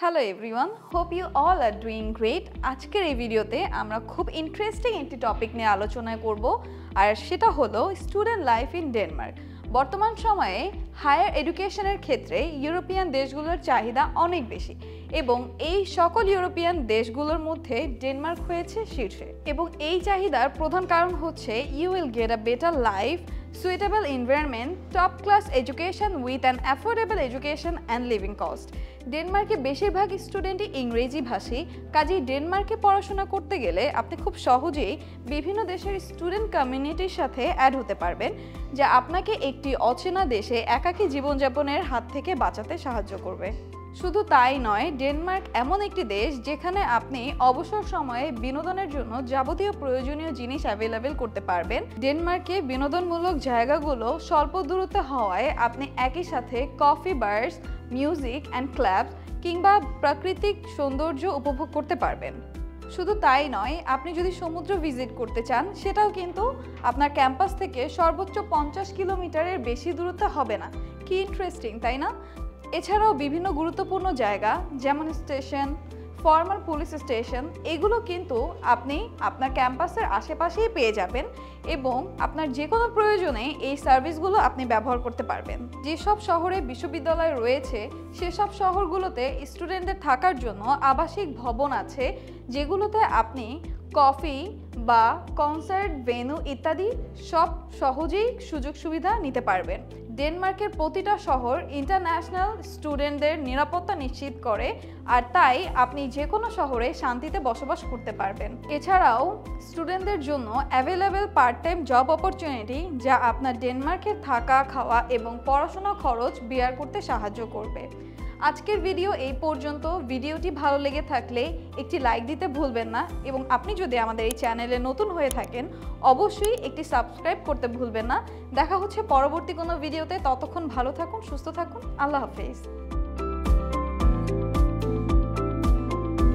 Hello everyone, hope you all are doing great. আজকের এই ভিডিওতে আমরা খুব ইন্টারেস্টিং একটি টপিক নিয়ে আলোচনা করব আর সেটা হলো স্টুডেন্ট লাইফ ইন ডেনমার্ক। বর্তমান সময়ে হায়ার এডুকেশনের ক্ষেত্রে ইউরোপিয়ান দেশগুলোর চাহিদা অনেক বেশি এবং এই সকল ইউরোপিয়ান দেশগুলোর মধ্যে ডেনমার্ক হয়েছে শীর্ষে এবং এই চাহিদার প্রধান কারণ হচ্ছে you will get a better life, suitable environment, top class education with an affordable education and living cost. ডেনমার্কে বেশিরভাগ স্টুডেন্টই ইংরেজি ভাষী, কাজেই ডেনমার্কে পড়াশোনা করতে গেলে আপনি খুব সহজেই বিভিন্ন দেশের স্টুডেন্ট কমিউনিটির সাথে অ্যাড হতে পারবেন, যা আপনাকে একটি অচেনা দেশে একাকী জীবনযাপনের হাত থেকে বাঁচাতে সাহায্য করবে। শুধু তাই নয়, ডেনমার্ক এমন একটি দেশ যেখানে আপনি অবসর সময়ে বিনোদনের জন্য যাবতীয় প্রয়োজনীয় জিনিস অ্যাভেলেবেল করতে পারবেন। ডেনমার্কে বিনোদনমূলক জায়গাগুলো স্বল্প দূরত্বে হওয়ায় আপনি একই সাথে coffee bars, music and clubs কিংবা প্রাকৃতিক সৌন্দর্য উপভোগ করতে পারবেন। শুধু তাই নয়, আপনি যদি সমুদ্র ভিজিট করতে চান সেটাও কিন্তু আপনার ক্যাম্পাস থেকে সর্বোচ্চ 50 কিলোমিটারের বেশি দূরত্ব হবে না। কি ইন্টারেস্টিং, তাই না? এছাড়াও বিভিন্ন গুরুত্বপূর্ণ জায়গা যেমন স্টেশন, ফর্মাল পুলিশ স্টেশন, এগুলো কিন্তু আপনি আপনার ক্যাম্পাসের আশেপাশেই পেয়ে যাবেন এবং আপনার যে কোনো প্রয়োজনে এই সার্ভিসগুলো আপনি ব্যবহার করতে পারবেন। যেসব শহরে বিশ্ববিদ্যালয় রয়েছে সেসব শহরগুলোতে স্টুডেন্টদের থাকার জন্য আবাসিক ভবন আছে, যেগুলোতে আপনি কফি বা কনসার্ট ভেন্যু ইত্যাদি সব সহজেই সুযোগ সুবিধা নিতে পারবেন। ডেনমার্কের প্রতিটা শহর ইন্টারন্যাশনাল স্টুডেন্টদের নিরাপত্তা নিশ্চিত করে, আর তাই আপনি যে কোনো শহরে শান্তিতে বসবাস করতে পারবেন। এছাড়াও স্টুডেন্টদের জন্য available part time job opportunity, যা আপনার ডেনমার্কে থাকা, খাওয়া এবং পড়াশোনা খরচ বেয়ার করতে সাহায্য করবে। আজকের ভিডিও এই পর্যন্ত। ভিডিওটি ভালো লেগে থাকলে একটি লাইক দিতে ভুলবেন না এবং আপনি যদি আমাদের এই চ্যানেলে নতুন হয়ে থাকেন অবশ্যই একটি সাবস্ক্রাইব করতে ভুলবেন না। দেখা হচ্ছে পরবর্তী কোনো ভিডিওতে। ততক্ষণ ভালো থাকুন, সুস্থ থাকুন। আল্লাহ হাফেজ।